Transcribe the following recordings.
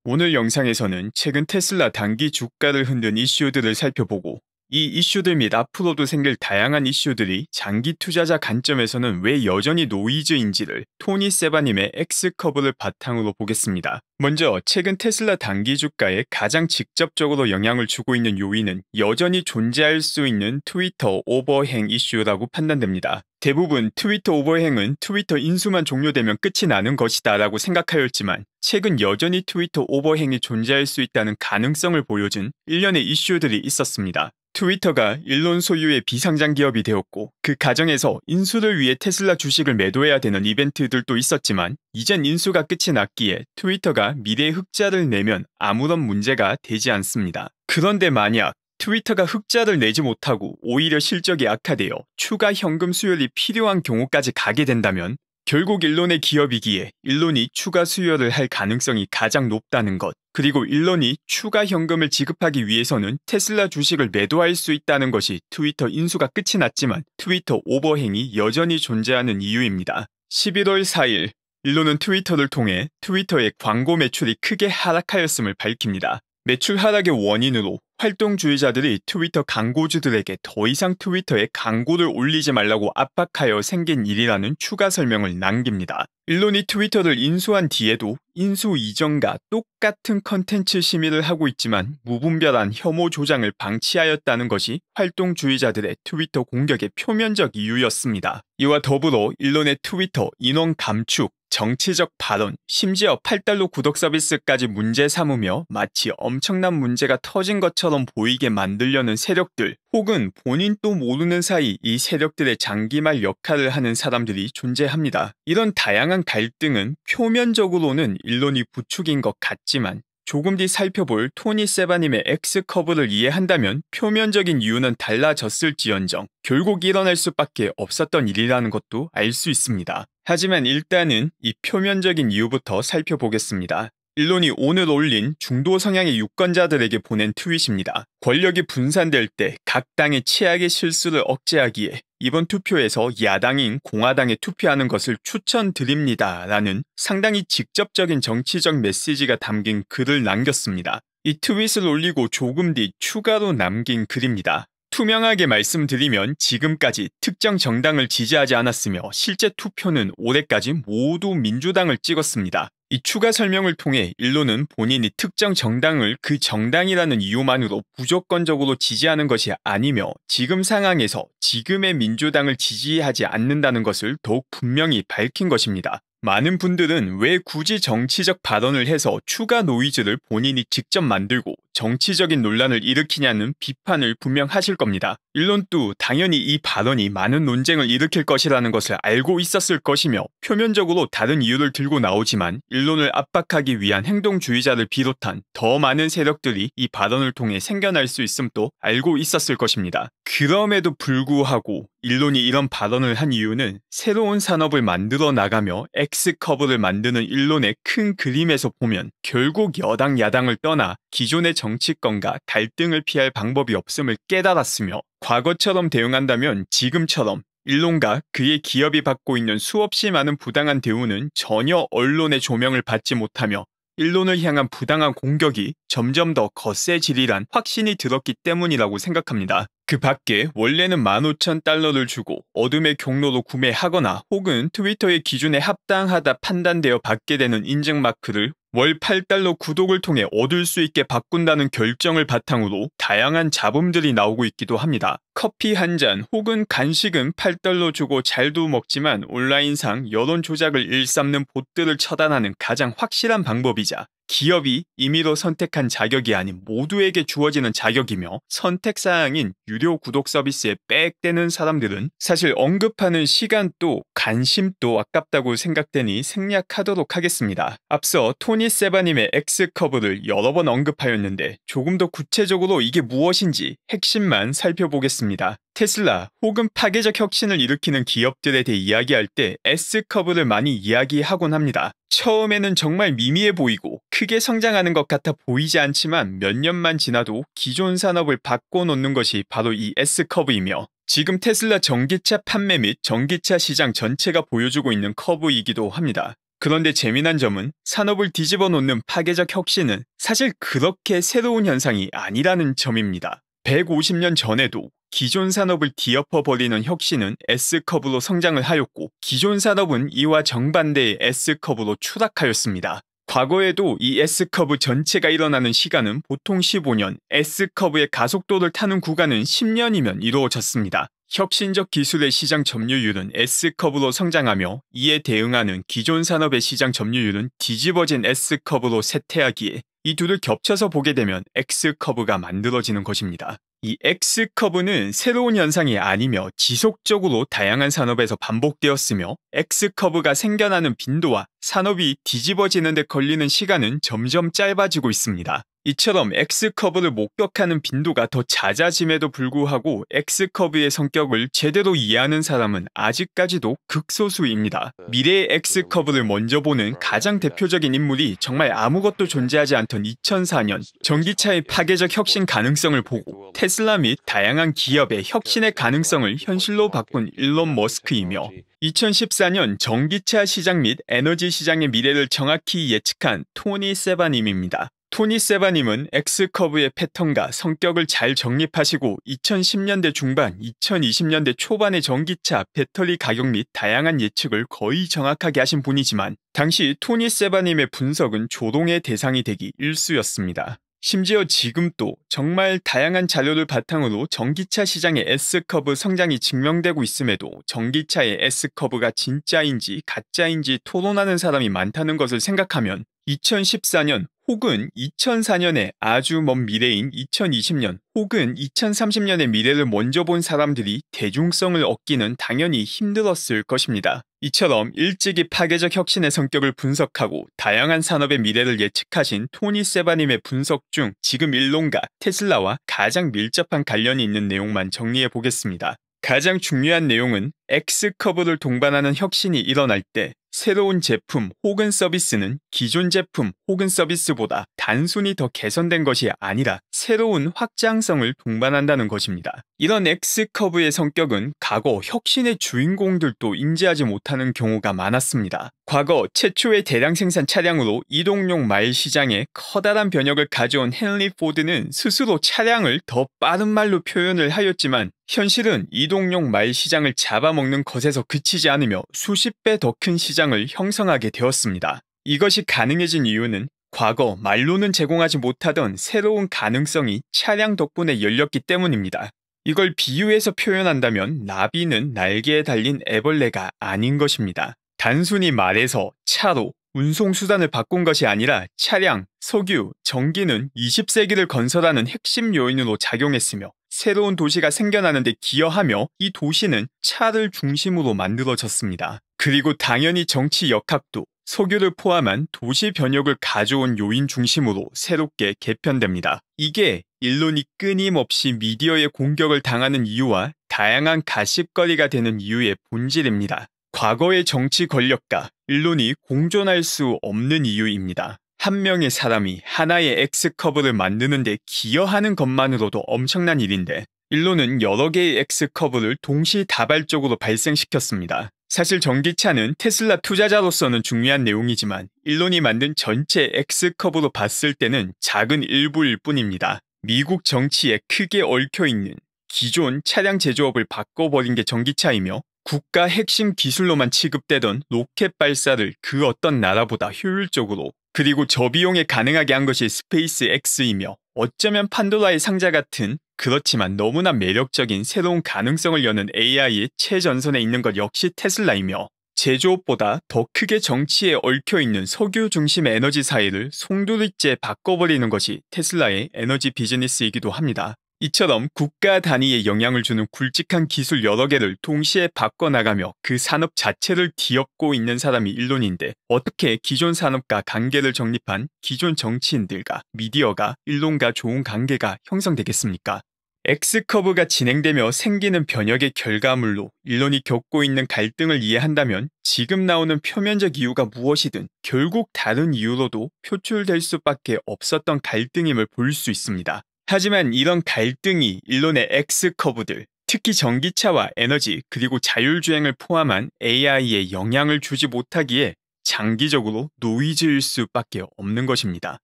오늘 영상에서는 최근 테슬라 단기 주가를 흔든 이슈들을 살펴보고 이 이슈들 및 앞으로도 생길 다양한 이슈들이 장기 투자자 관점에서는 왜 여전히 노이즈인지를 토니 세바님의 X커브를 바탕으로 보겠습니다. 먼저 최근 테슬라 단기 주가에 가장 직접적으로 영향을 주고 있는 요인은 여전히 존재할 수 있는 트위터 오버행 이슈라고 판단됩니다. 대부분 트위터 오버행은 트위터 인수만 종료되면 끝이 나는 것이다 라고 생각하였지만 최근 여전히 트위터 오버행이 존재할 수 있다는 가능성을 보여준 일련의 이슈들이 있었습니다. 트위터가 일론 소유의 비상장 기업이 되었고 그 과정에서 인수를 위해 테슬라 주식을 매도해야 되는 이벤트들도 있었지만 이젠 인수가 끝이 났기에 트위터가 미래 흑자를 내면 아무런 문제가 되지 않습니다. 그런데 만약 트위터가 흑자를 내지 못하고 오히려 실적이 악화되어 추가 현금 수혈이 필요한 경우까지 가게 된다면 결국 일론의 기업이기에 일론이 추가 수혈을 할 가능성이 가장 높다는 것, 그리고 일론이 추가 현금을 지급하기 위해서는 테슬라 주식을 매도할 수 있다는 것이 트위터 인수가 끝이 났지만 트위터 오버행이 여전히 존재하는 이유입니다. 11월 4일 일론은 트위터를 통해 트위터의 광고 매출이 크게 하락하였음을 밝힙니다. 매출 하락의 원인으로 활동주의자들이 트위터 광고주들에게 더 이상 트위터에 광고를 올리지 말라고 압박하여 생긴 일이라는 추가 설명을 남깁니다. 일론이 트위터를 인수한 뒤에도 인수 이전과 똑같은 컨텐츠 심의를 하고 있지만 무분별한 혐오 조장을 방치하였다는 것이 활동주의자들의 트위터 공격의 표면적 이유였습니다. 이와 더불어 일론의 트위터 인원 감축, 정치적 발언, 심지어 $8 구독 서비스까지 문제 삼으며 마치 엄청난 문제가 터진 것처럼 보이게 만들려는 세력들, 혹은 본인도 모르는 사이 이 세력들의 장기말 역할을 하는 사람들이 존재합니다. 이런 다양한 갈등은 표면적으로는 일론이 부추긴 것 같지만 조금 뒤 살펴볼 토니 세바님의 X커브를 이해한다면 표면적인 이유는 달라졌을지언정 결국 일어날 수밖에 없었던 일이라는 것도 알 수 있습니다. 하지만 일단은 이 표면적인 이유부터 살펴보겠습니다. 일론이 오늘 올린 중도 성향의 유권자들에게 보낸 트윗입니다. 권력이 분산될 때 각 당의 최악의 실수를 억제하기에 이번 투표에서 야당인 공화당에 투표하는 것을 추천드립니다. 라는 상당히 직접적인 정치적 메시지가 담긴 글을 남겼습니다. 이 트윗을 올리고 조금 뒤 추가로 남긴 글입니다. 투명하게 말씀드리면 지금까지 특정 정당을 지지하지 않았으며 실제 투표는 올해까지 모두 민주당을 찍었습니다. 이 추가 설명을 통해 일론은 본인이 특정 정당을 그 정당이라는 이유만으로 무조건적으로 지지하는 것이 아니며 지금 상황에서 지금의 민주당을 지지하지 않는다는 것을 더욱 분명히 밝힌 것입니다. 많은 분들은 왜 굳이 정치적 발언을 해서 추가 노이즈를 본인이 직접 만들고 정치적인 논란을 일으키냐는 비판을 분명 하실 겁니다. 일론도 당연히 이 발언이 많은 논쟁을 일으킬 것이라는 것을 알고 있었을 것이며 표면적으로 다른 이유를 들고 나오지만 일론을 압박하기 위한 행동주의자를 비롯한 더 많은 세력들이 이 발언을 통해 생겨날 수 있음도 알고 있었을 것입니다. 그럼에도 불구하고 일론이 이런 발언을 한 이유는 새로운 산업을 만들어 나가며 X커브를 만드는 일론의 큰 그림에서 보면 결국 여당 야당을 떠나 기존의 정치권과 갈등을 피할 방법이 없음을 깨달았으며 과거처럼 대응한다면 지금처럼 일론과 그의 기업이 받고 있는 수없이 많은 부당한 대우는 전혀 언론의 조명을 받지 못하며 일론을 향한 부당한 공격이 점점 더 거세지리란 확신이 들었기 때문이라고 생각합니다. 그 밖에 원래는 $15,000를 주고 어둠의 경로로 구매하거나 혹은 트위터의 기준에 합당하다 판단되어 받게 되는 인증마크를 월 $8 구독을 통해 얻을 수 있게 바꾼다는 결정을 바탕으로 다양한 잡음들이 나오고 있기도 합니다. 커피 한 잔 혹은 간식은 $8 주고 잘도 먹지만 온라인상 여론 조작을 일삼는 봇들을 처단하는 가장 확실한 방법이자 기업이 임의로 선택한 자격이 아닌 모두에게 주어지는 자격이며 선택사항인 유료 구독 서비스에 빽대는 사람들은 사실 언급하는 시간도 관심도 아깝다고 생각되니 생략하도록 하겠습니다. 앞서 토니 세바님의 X커브를 여러 번 언급하였는데 조금 더 구체적으로 이게 무엇인지 핵심만 살펴보겠습니다. 테슬라 혹은 파괴적 혁신을 일으키는 기업들에 대해 이야기할 때 S커브를 많이 이야기하곤 합니다. 처음에는 정말 미미해 보이고 크게 성장하는 것 같아 보이지 않지만 몇 년만 지나도 기존 산업을 바꿔놓는 것이 바로 이 S커브이며 지금 테슬라 전기차 판매 및 전기차 시장 전체가 보여주고 있는 커브이기도 합니다. 그런데 재미난 점은 산업을 뒤집어 놓는 파괴적 혁신은 사실 그렇게 새로운 현상이 아니라는 점입니다. 150년 전에도 기존 산업을 뒤엎어버리는 혁신은 S커브로 성장을 하였고 기존 산업은 이와 정반대의 S커브로 추락하였습니다. 과거에도 이 S커브 전체가 일어나는 시간은 보통 15년, S커브의 가속도를 타는 구간은 10년이면 이루어졌습니다. 혁신적 기술의 시장 점유율은 S커브로 성장하며 이에 대응하는 기존 산업의 시장 점유율은 뒤집어진 S커브로 쇠퇴하기에 이 둘을 겹쳐서 보게 되면 X커브가 만들어지는 것입니다. 이 X커브는 새로운 현상이 아니며 지속적으로 다양한 산업에서 반복되었으며 X커브가 생겨나는 빈도와 산업이 뒤집어지는 데 걸리는 시간은 점점 짧아지고 있습니다. 이처럼 X커브를 목격하는 빈도가 더 잦아짐에도 불구하고 X커브의 성격을 제대로 이해하는 사람은 아직까지도 극소수입니다. 미래의 X커브를 먼저 보는 가장 대표적인 인물이 정말 아무것도 존재하지 않던 2004년 전기차의 파괴적 혁신 가능성을 보고 테슬라 및 다양한 기업의 혁신의 가능성을 현실로 바꾼 일론 머스크이며 2014년 전기차 시장 및 에너지 시장의 미래를 정확히 예측한 토니 세바님입니다. 토니 세바님은 X커브의 패턴과 성격을 잘 정립하시고 2010년대 중반, 2020년대 초반의 전기차, 배터리 가격 및 다양한 예측을 거의 정확하게 하신 분이지만 당시 토니 세바님의 분석은 조롱의 대상이 되기 일쑤였습니다. 심지어 지금도 정말 다양한 자료를 바탕으로 전기차 시장의 S커브 성장이 증명되고 있음에도 전기차의 S커브가 진짜인지 가짜인지 토론하는 사람이 많다는 것을 생각하면 2014년 혹은 2004년의 아주 먼 미래인 2020년 혹은 2030년의 미래를 먼저 본 사람들이 대중성을 얻기는 당연히 힘들었을 것입니다. 이처럼 일찍이 파괴적 혁신의 성격을 분석하고 다양한 산업의 미래를 예측하신 토니 세바님의 분석 중 지금 일론과 테슬라와 가장 밀접한 관련이 있는 내용만 정리해 보겠습니다. 가장 중요한 내용은 X커브를 동반하는 혁신이 일어날 때 새로운 제품 혹은 서비스는 기존 제품 혹은 서비스보다 단순히 더 개선된 것이 아니라 새로운 확장성을 동반한다는 것입니다. 이런 X커브의 성격은 과거 혁신의 주인공들도 인지하지 못하는 경우가 많았습니다. 과거 최초의 대량 생산 차량으로 이동용 마일 시장에 커다란 변혁을 가져온 헨리 포드는 스스로 차량을 더 빠른 말로 표현을 하였지만 현실은 이동용 마일 시장을 잡아먹는 것에서 그치지 않으며 수십 배 더 큰 시장을 형성하게 되었습니다. 이것이 가능해진 이유는 과거 말로는 제공하지 못하던 새로운 가능성이 차량 덕분에 열렸기 때문입니다. 이걸 비유해서 표현한다면 나비는 날개에 달린 애벌레가 아닌 것입니다. 단순히 말해서 차로 운송수단을 바꾼 것이 아니라 차량, 석유, 전기는 20세기를 건설하는 핵심 요인으로 작용했으며 새로운 도시가 생겨나는 데 기여하며 이 도시는 차를 중심으로 만들어졌습니다. 그리고 당연히 정치 역학도 석유를 포함한 도시 변혁을 가져온 요인 중심으로 새롭게 개편됩니다. 이게 일론이 끊임없이 미디어의 공격을 당하는 이유와 다양한 가십거리가 되는 이유의 본질입니다. 과거의 정치 권력과 일론이 공존할 수 없는 이유입니다. 한 명의 사람이 하나의 X커브를 만드는 데 기여하는 것만으로도 엄청난 일인데 일론은 여러 개의 X커브를 동시다발적으로 발생시켰습니다. 사실 전기차는 테슬라 투자자로서는 중요한 내용이지만 일론이 만든 전체 X커브로 봤을 때는 작은 일부일 뿐입니다. 미국 정치에 크게 얽혀있는 기존 차량 제조업을 바꿔버린 게 전기차이며 국가 핵심 기술로만 취급되던 로켓 발사를 그 어떤 나라보다 효율적으로 그리고 저비용에 가능하게 한 것이 스페이스 X이며 어쩌면 판도라의 상자 같은 그렇지만 너무나 매력적인 새로운 가능성을 여는 AI의 최전선에 있는 것 역시 테슬라이며 제조업보다 더 크게 정치에 얽혀있는 석유 중심 에너지 사회를 송두리째 바꿔버리는 것이 테슬라의 에너지 비즈니스이기도 합니다. 이처럼 국가 단위에 영향을 주는 굵직한 기술 여러 개를 동시에 바꿔나가며 그 산업 자체를 뒤엎고 있는 사람이 일론인데 어떻게 기존 산업과 관계를 정립한 기존 정치인들과 미디어가 일론과 좋은 관계가 형성되겠습니까? X커브가 진행되며 생기는 변혁의 결과물로 일론이 겪고 있는 갈등을 이해한다면 지금 나오는 표면적 이유가 무엇이든 결국 다른 이유로도 표출될 수밖에 없었던 갈등임을 볼 수 있습니다. 하지만 이런 갈등이 일론의 X커브들, 특히 전기차와 에너지 그리고 자율주행을 포함한 AI에 영향을 주지 못하기에 장기적으로 노이즈일 수밖에 없는 것입니다.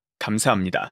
감사합니다.